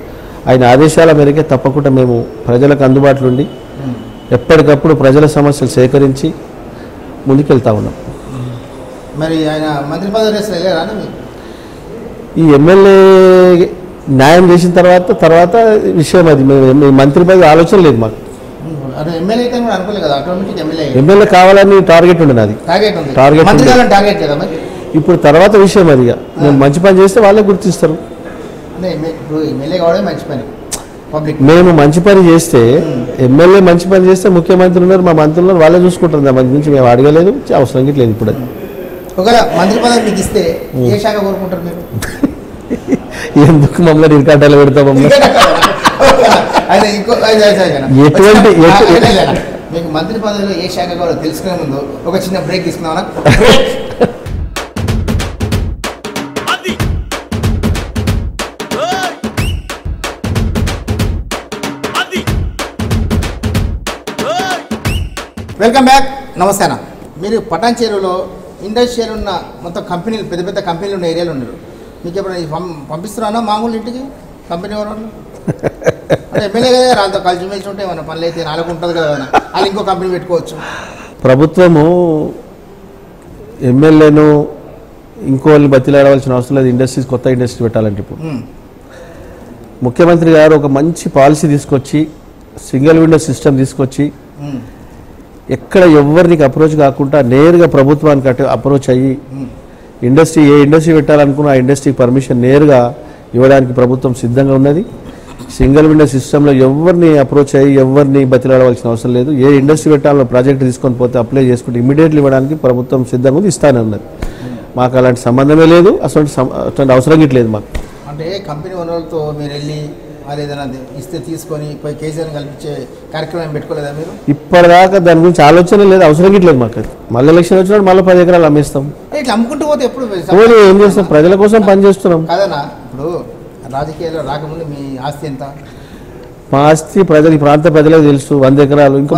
ఆయన ఆదేశాల మేరకే తప్పకుండా మేము ప్రజలకు అందుబాటులో ఉండి ఎప్పటికప్పుడు ప్రజల సమస్యలు సేకరించి ముందుకెళ్తా ఉన్నాం. మరి ఆయన మంత్రి పదవి వెళ్ళారా? ఈ ఎమ్మెల్యే న్యాయం చేసిన తర్వాత విషయం అది. మేము మంత్రి పదవి ఆలోచన లేదు మాకు. ఎమ్మెల్యే అయితే కూడా అనుకోలేదు కదా, ఆటోమేటిక్ ఎమ్మెల్యే కావాలని టార్గెట్ ఉండే నాది. టార్గెట్ ఇప్పుడు తర్వాత విషయం అది. మేము మంచి పని చేస్తే వాళ్ళే గుర్తిస్తారు. ఎమ్మెల్యే కావడమే మంచి పని. మేము మంచి పని చేస్తే, ఎమ్మెల్యే మంచి పని చేస్తే ముఖ్యమంత్రి ఉన్నారు, మా మంత్రులు ఉన్నారు, వాళ్ళే చూసుకుంటారు. దాని నుంచి మేము అడగలేదు, అవసరం లేదు ఇప్పుడు. అది ఒకవేళ మంత్రి పదవి మీకు ఇస్తే ఏ శాఖ కోరుకుంటారు మీరు? ఎందుకు మమ్మల్ని ఇరికాటాలు పెడతాం? ఎటువంటి మీకు మంత్రి పదవిలో ఏ శాఖ కావాలో తెలుసుకునే ముందు ఒక చిన్న బ్రేక్ తీసుకున్నామన్నా. Welcome back. నమస్కారం. మీరు పటాన్చేరులో ఇండస్ట్రియల్ ఉన్న మొత్తం కంపెనీలు, పెద్ద పెద్ద కంపెనీలు ఉన్న ఏరియాలో ఉన్నారు. మీకు ఎప్పుడైనా పంపిస్తున్నానా మామూలు ఇంటికి కంపెనీ వాళ్ళు? అంటే ఎమ్మెల్యే కదా, వాళ్ళతో కలిసిమెలిసి ఉంటే ఏమన్నా పనులు అయితే నాలుగు ఉంటుంది కదా, వాళ్ళు ఇంకో కంపెనీ పెట్టుకోవచ్చు. ప్రభుత్వము ఎమ్మెల్యేను ఇంకోళ్ళని బతిలాడవలసిన అవసరం లేదు. ఇండస్ట్రీస్, కొత్త ఇండస్ట్రీ పెట్టాలంటే ఇప్పుడు ముఖ్యమంత్రి గారు ఒక మంచి పాలసీ తీసుకొచ్చి, సింగిల్ విండో సిస్టమ్ తీసుకొచ్చి, ఎక్కడ ఎవరికి అప్రోచ్ కాకుండా నేరుగా ప్రభుత్వానికి అప్రోచ్ అయ్యి ఇండస్ట్రీ, ఏ ఇండస్ట్రీ పెట్టాలనుకున్న ఆ ఇండస్ట్రీకి పర్మిషన్ నేరుగా ఇవ్వడానికి ప్రభుత్వం సిద్ధంగా ఉన్నది. సింగిల్ విండో సిస్టంలో ఎవరిని అప్రోచ్ అయ్యి ఎవరిని బతిలాడవలసిన అవసరం లేదు. ఏ ఇండస్ట్రీ పెట్టాలో ప్రాజెక్ట్ తీసుకొని పోతే అప్లై చేసుకుంటే ఇమీడియట్లీ ఇవ్వడానికి ప్రభుత్వం సిద్ధంగా ఉంది, ఇస్తానే ఉన్నది. మాకు అలాంటి సంబంధమే లేదు, అటువంటి అవసరం గిట్లేదు మాకు. అంటే కంపెనీ ఓనర్లతో మీరు వెళ్ళి వాళ్ళు ఏదైనా ఇస్తే తీసుకొని పోయి కేసీఆర్ని కల్పించే కార్యక్రమం పెట్టుకోలేదా మీరు? ఇప్పటిదాకా దాని గురించి ఆలోచన లేదు, అవసరం గిట్లేదు మాకు. మళ్ళీ ఎలక్షన్ వచ్చినప్పుడు మళ్ళీ 10 ఎకరాలు అమ్మేస్తాం. ఇట్లా అమ్ముకుంటూ పోతే ఎప్పుడు ఏం చేస్తాం? ప్రజల కోసం పనిచేస్తున్నాం కాదన్నా. ఇప్పుడు రాజకీయాల్లో రాకముందు మీ ఆస్తి ఎంత? మా ఆస్తి ప్రజలు, ఈ ప్రాంత ప్రజలకు తెలుసు, 100 ఎకరాలు, ఇంకో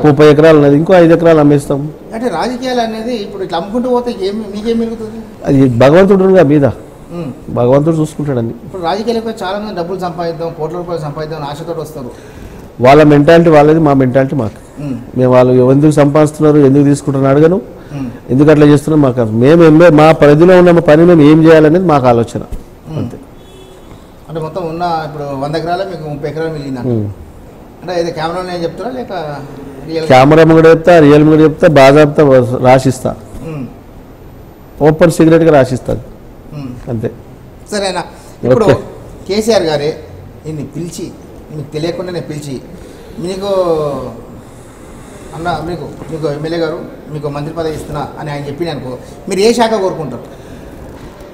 30 ఎకరాలు ఉన్నది, ఇంకో 5 ఎకరాలు అమ్మేస్తాం. అంటే రాజకీయాలు అనేది ఇప్పుడు ఇట్లా అమ్ముకుంటూ పోతే మీకేం మిగులుతుంది? అది భగవంతుడు మీద, భగవంతుడు చూసుకుంటాడని. ఇప్పుడు రాజకీయాలకు చాలా మంది డబ్బులు సంపాదిద్దాం, కోట్ల రూపాయలు సంపాదిద్దాం ఆశతో వస్తారు. వాళ్ళ మెంటాలిటీ వాళ్ళది, మా మెంటాలిటీ మాకు. మేము వాళ్ళు ఎందుకు సంపాదిస్తున్నారు, ఎందుకు తీసుకుంటున్నారు అడగను, ఎందుకు అట్లా చేస్తున్నాం మాకు. మేము మా పరిధిలో ఉన్న పని మేము ఏం చేయాలనేది మాకు ఆలోచన. అంతే. అంటే మొత్తం ఉన్న ఇప్పుడు 100 ఎకరాలు మీకు 30 ఎకరాలు మిగిలిందంట. అంటే ఇది కెమెరాలో నేను చెప్తున్నా లేక కెమెరా కూడా చెప్తా, రియల్ కూడా చెప్తా, బాజాబ్తా రాసిస్తా, ఓపెన్ సిగరెట్గా రాసిస్తుంది అంతే. సరేనా. ఇప్పుడు కేసీఆర్ గారే నిన్ను పిలిచి, నీకు తెలియకుండానే పిలిచి మీకు అన్న మీకు ఎమ్మెల్యే గారు మీకు మంత్రి పదవి ఇస్తున్నా అని ఆయన చెప్పిన అనుకో, మీరు ఏ శాఖ కోరుకుంటారు?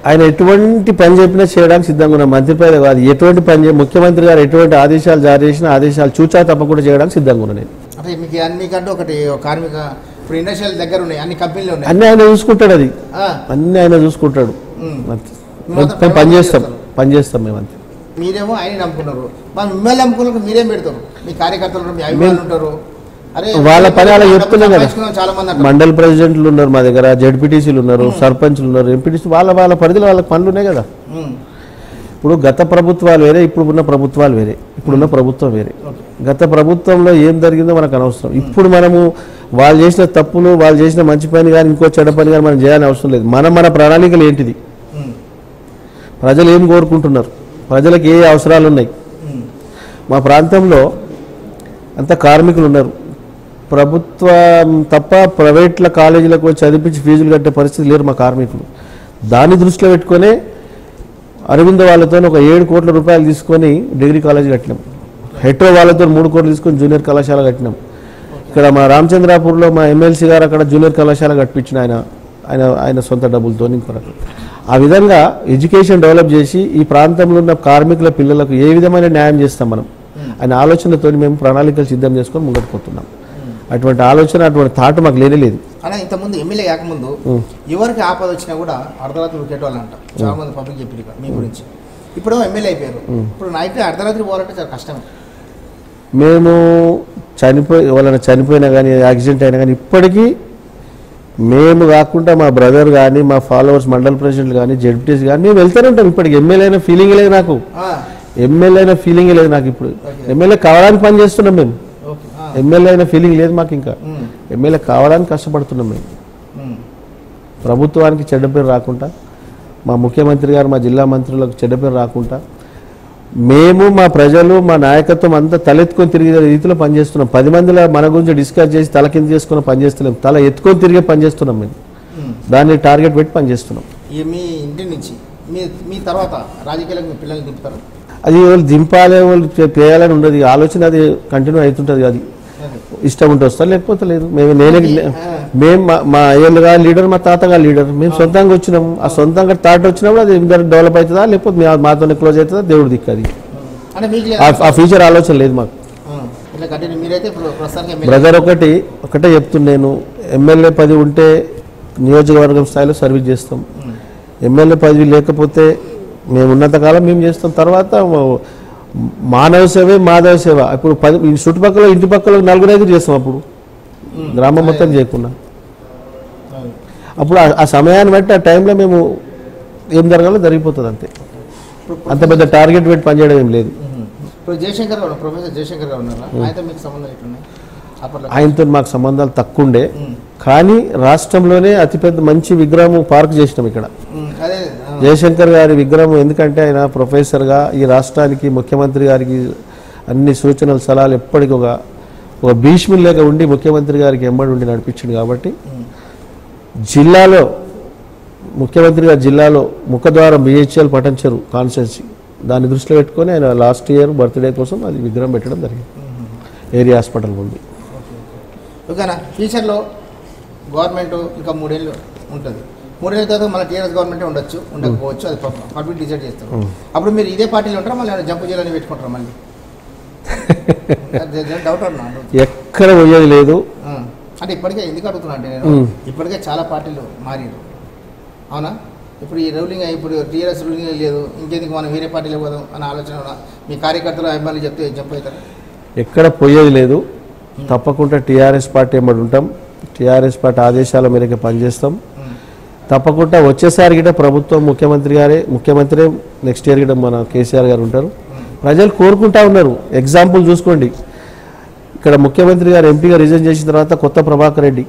ఆయన ఎటువంటి పని చెప్పినా చేయడానికి సిద్ధంగా ఉన్న మంత్రి పదవి కాదు, ఎటువంటి పని ముఖ్యమంత్రి గారు ఎటువంటి ఆదేశాలు జారీ చేసినా ఆదేశాలు చూచా తప్పకుండా చేయడానికి సిద్ధంగా ఉన్నా నేను. అంటే మీకు మీకంటూ ఒకటి కార్మిక ఇప్పుడు ఇండస్ట్రియల్ దగ్గర ఉన్నాయి, అన్ని కంపెనీలు ఉన్నాయి, అన్నీ ఆయన చూసుకుంటాడు, అది అన్నీ ఆయన చూసుకుంటాడు. పని చేస్తాం మేము అంతే. మీరేమో ఆయన నమ్ముకున్నారు, మిమ్మల్ని నమ్ముకున్నారు, మీరేం పెడతారు? మీ కార్యకర్తలు మీ అభిమానులు ఉంటారు, వాళ్ళ పని అలా చెప్తున్నాం కదా. మండల్ ప్రెసిడెంట్లు ఉన్నారు మా దగ్గర, జడ్పీటీసీలు ఉన్నారు, సర్పంచ్లు ఉన్నారు, ఎంపీటీసీ, వాళ్ళ పరిధిలో వాళ్ళకి పనులు ఉన్నాయి కదా. ఇప్పుడు గత ప్రభుత్వాలు వేరే, ఇప్పుడున్న ప్రభుత్వాలు వేరే, ఇప్పుడున్న ప్రభుత్వం వేరే. గత ప్రభుత్వంలో ఏం జరిగిందో మనకు అనవసరం. ఇప్పుడు మనము వాళ్ళు చేసిన తప్పులు, వాళ్ళు చేసిన మంచి పని కానీ ఇంకో చెడ్డ పని కానీ మనం చేయాలని అవసరం లేదు. మన ప్రణాళికలు ఏంటిది, ప్రజలు ఏం కోరుకుంటున్నారు, ప్రజలకు ఏ అవసరాలు ఉన్నాయి. మా ప్రాంతంలో అంత కార్మికులు ఉన్నారు, ప్రభుత్వం తప్ప ప్రైవేట్ల కాలేజీలకు చదివించి ఫీజులు కట్టే పరిస్థితి లేరు మా కార్మికులు. దాన్ని దృష్టిలో పెట్టుకునే అరవింద వాళ్ళతో ఒక 7 కోట్ల రూపాయలు తీసుకొని డిగ్రీ కాలేజ్ కట్టినాం, హెట్రో వాళ్ళతో 3 కోట్లు తీసుకొని జూనియర్ కళాశాల కట్టినాం. ఇక్కడ మా రామచంద్రాపూర్లో మా ఎమ్మెల్సీ గారు అక్కడ జూనియర్ కళాశాల కట్టించిన ఆయన సొంత డబ్బులతో. ఇంకొకటి ఆ విధంగా ఎడ్యుకేషన్ డెవలప్ చేసి ఈ ప్రాంతంలో ఉన్న కార్మికుల పిల్లలకు ఏ విధమైన న్యాయం చేస్తాం మనం అనే ఆలోచనతో మేము ప్రణాళికలు సిద్ధం చేసుకొని ముంగట్టుకుపోతున్నాం. అటువంటి ఆలోచన, అటువంటి థాట్ మాకు లేదు. అలా ఇంతకుముందు ఎమ్మెల్యే కాకముందు ఎవరికి ఆపద వచ్చినా కూడా అర్ధరాత్రి ఉరికేటోళ్ళు అంట, చాలా మంది పబ్లిక్ చెప్పారు మీ గురించి. ఇప్పుడు ఎమ్మెల్యే అయిపోయారు, ఇప్పుడు నైట్ అర్ధరాత్రి పోవాలంటే చాలా కష్టమే. మేము వాళ్ళని చనిపోయినా కానీ యాక్సిడెంట్ అయినా కానీ ఇప్పటికీ మేము కాకుండా మా బ్రదర్ కానీ మా ఫాలోవర్స్ మండల్ ప్రెసిడెంట్లు కానీ జడ్పీటీసీ కానీ మేము వెళ్తూనే ఉంటాం. ఇప్పటికి ఎమ్మెల్యే అయినా ఫీలింగ్ లేదు నాకు, ఇప్పుడు ఎమ్మెల్యే కావడానికి పని చేస్తున్నాం మేము, ఎమ్మెల్యే అయిన ఫీలింగ్ లేదు మాకు. ఇంకా ఎమ్మెల్యే కావడానికి కష్టపడుతున్నాం మేము. ప్రభుత్వానికి చెడ్డ పేరు రాకుండా, మా ముఖ్యమంత్రి గారు మా జిల్లా మంత్రులకు చెడ్డ పేరు రాకుండా మేము, మా ప్రజలు, మా నాయకత్వం అంతా తలెత్తుకొని తిరిగే రీతిలో పనిచేస్తున్నాం. 10 మందిలో మన గురించి డిస్కస్ చేసి తల కింద చేసుకుని పనిచేస్తున్నాం, తల ఎత్తుకొని తిరిగే పనిచేస్తున్నాం మేము. దాన్ని టార్గెట్ పెట్టి పనిచేస్తున్నాం. మీ ఇంటి నుంచి మీ తర్వాత రాజకీయాలకు మీ పిల్లల్ని దింపుతారు? అది వాళ్ళు దింపాలి, వాళ్ళు చేయాలని ఉండదు ఆలోచన, అది కంటిన్యూ అవుతుంటుంది. అది ఇష్టం ఉంటే వస్తారు, లేకపోతే లేదు. మేము మా అయ్యలుగా లీడర్, మా తాతగా లీడర్, మేము సొంతంగా వచ్చినాము. ఆ సొంతంగా థాట్ వచ్చినప్పుడు అది డెవలప్ అవుతుందా లేకపోతే మాతోనే క్లోజ్ అవుతుందా, దేవుడు దిక్కు. అది ఆ ఫ్యూచర్ ఆలోచన లేదు మాకు. బ్రదర్ ఒకటే చెప్తున్నాను, ఎమ్మెల్యే పదవి ఉంటే నియోజకవర్గం స్థాయిలో సర్వీస్ చేస్తాం, ఎమ్మెల్యే పదవి లేకపోతే మేము ఉన్నంతకాలం మేము చేస్తాం. తర్వాత మానవ సేవే మాధవ సేవ. ఇప్పుడు చుట్టుపక్కల ఇంటి పక్కల 4-5 చేస్తాం, అప్పుడు గ్రామం మొత్తం చేయకుండా. అప్పుడు ఆ సమయాన్ని బట్టి ఆ టైంలో మేము ఏం జరగాలో జరిగిపోతుంది అంతే. అంత పెద్ద టార్గెట్ పెట్టి పనిచేయడం ఏం లేదు. ప్రొఫెసర్ జయశంకర్ గారు ఉన్నారా, ఆయనతో మీకు సంబంధాలు ఎట్లున్నాయి? ఆయనతో మాకు సంబంధాలు తక్కువ ఉండే, కానీ రాష్ట్రంలోనే అతిపెద్ద మంచి విగ్రహం పార్క్ చేసినాం ఇక్కడ జయశంకర్ గారి విగ్రహం. ఎందుకంటే ఆయన ప్రొఫెసర్గా ఈ రాష్ట్రానికి, ముఖ్యమంత్రి గారికి అన్ని సూచనలు సలహాలు ఎప్పటికీ ఒక భీష్ములు లేక ఉండి ముఖ్యమంత్రి గారికి ఎంబడి ఉండి నడిపించింది. కాబట్టి జిల్లాలో ముఖ్యమంత్రి గారి జిల్లాలో ముఖద్వారం బిహెచ్ఎల్ పటంచెరు కాన్స్టిట్యున్సీ, దాన్ని దృష్టిలో పెట్టుకొని ఆయన లాస్ట్ ఇయర్ బర్త్డే కోసం అది విగ్రహం పెట్టడం జరిగింది ఏరియా హాస్పిటల్ ఉంది. ఓకేనా. ఫ్యూచర్లో గవర్నమెంట్ ఇంకా 3 ఏళ్ళు ఉంటుంది, 3 ఏళ్ళ తర్వాత మళ్ళీ టీఆర్ఎస్ గవర్నమెంటే ఉండొచ్చు, ఉండకపోవచ్చు, అది పబ్లిక్ డిసైడ్ చేస్తారు. అప్పుడు మీరు ఇదే పార్టీలో ఉంటారా, మళ్ళీ జంపు చేయాలని పెట్టుకుంటారా? మళ్ళీ డౌట్ అన్నా, ఎక్కడ పోయేది లేదు. అంటే ఇప్పటికే ఎందుకు అడుగుతున్నా అంటే నేను, ఇప్పటికే చాలా పార్టీలు మారారు, అవునా? ఇప్పుడు ఈ రూలింగ్, ఇప్పుడు టీఆర్ఎస్ రూలింగ్ లేదు, ఇంకెందుకు మనం వేరే పార్టీలో పోదాం అనే ఆలోచన మీ కార్యకర్తలు అభిమానులు చెప్తే జంప్ అవుతారు? ఎక్కడ పోయేది లేదు, తప్పకుండా టీఆర్ఎస్ పార్టీ ఎంబడి ఉంటాం, టీఆర్ఎస్ పార్టీ ఆదేశాల మేరకు పనిచేస్తాం. తప్పకుండా వచ్చేసారి గిట్ట ప్రభుత్వం ముఖ్యమంత్రి నెక్స్ట్ ఇయర్ గిట్ట మన కేసీఆర్ గారు ఉంటారు. ప్రజలు కోరుకుంటా ఉన్నారు. ఎగ్జాంపుల్ చూసుకోండి, ఇక్కడ ముఖ్యమంత్రి గారు ఎంపీగా రిజైన్ చేసిన తర్వాత కొత్త ప్రభాకర్ రెడ్డి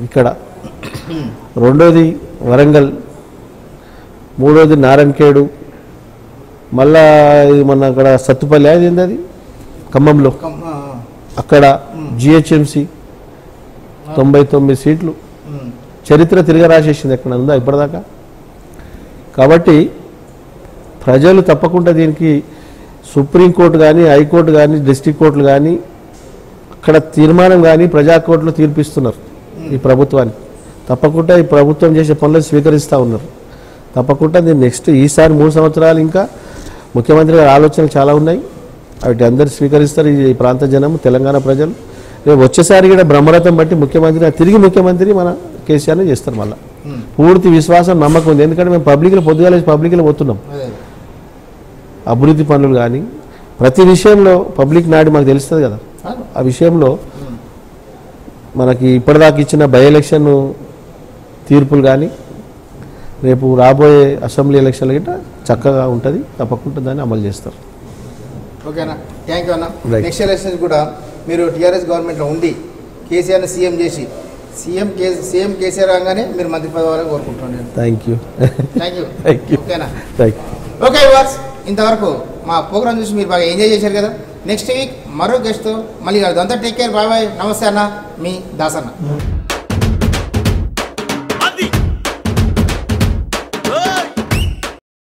ఇక్కడ, రెండోది వరంగల్, మూడోది నారాయణఖేడు, మళ్ళా ఇది మొన్న అక్కడ సత్తుపల్లి అది ఏంది అది ఖమ్మంలో అక్కడ జిహెచ్ఎంసి 99 సీట్లు చరిత్ర తిరిగి రాసేసింది. ఎక్కడ ఉందా ఇప్పటిదాకా? కాబట్టి ప్రజలు తప్పకుండా దీనికి సుప్రీంకోర్టు కానీ హైకోర్టు కానీ డిస్ట్రిక్ట్ కోర్టులు కానీ అక్కడ తీర్మానం కానీ ప్రజాకోర్టులో తీర్పిస్తున్నారు ఈ ప్రభుత్వానికి. తప్పకుండా ఈ ప్రభుత్వం చేసే పనులు స్వీకరిస్తూ ఉన్నారు. తప్పకుండా దీన్ని నెక్స్ట్ ఈసారి 3 సంవత్సరాలు ఇంకా ముఖ్యమంత్రి గారి ఆలోచనలు చాలా ఉన్నాయి. వాటి అందరు స్వీకరిస్తారు ఈ ప్రాంత జనం, తెలంగాణ ప్రజలు. రేపు వచ్చేసారి కూడా బ్రహ్మరథం బట్టి ముఖ్యమంత్రి తిరిగి ముఖ్యమంత్రి మన కేసీఆర్ని చేస్తారు. మళ్ళీ పూర్తి విశ్వాసం నమ్మకం ఉంది. ఎందుకంటే మేము పబ్లిక్లో పోతున్నాం. అభివృద్ధి పనులు కానీ ప్రతి విషయంలో పబ్లిక్ నాడి మాకు తెలుస్తుంది కదా. ఆ విషయంలో మనకి ఇప్పటిదాకా ఇచ్చిన బై ఎలక్షన్ తీర్పులు కానీ రేపు రాబోయే అసెంబ్లీ ఎలక్షన్లు గిట్ట చక్కగా ఉంటుంది. తప్పకుండా దాన్ని అమలు చేస్తారు. ఓకేనా, థ్యాంక్ యూ అన్న. నెక్స్ట్ ఎలక్షన్స్ కూడా మీరు టీఆర్ఎస్ గవర్నమెంట్లో ఉండి కేసీఆర్ని సీఎం చేసి సీఎం కేసీఆర్ రాగానే మీరు మంత్రి పదవి వరకు కోరుకుంటున్నాను. Thank you. ఓకేనా, థ్యాంక్ యూ. ఓకే వ్యూవర్స్, ఇంతవరకు మా ప్రోగ్రామ్ చూసి మీరు బాగా ఎంజాయ్ చేశారు కదా. నెక్స్ట్ వీక్ మరో గెస్ట్తో మళ్ళీ కలుద్దాం. అంతా టేక్ కేర్, బాయ్ బాయ్, నమస్తే అన్న, మీ దాసన్న.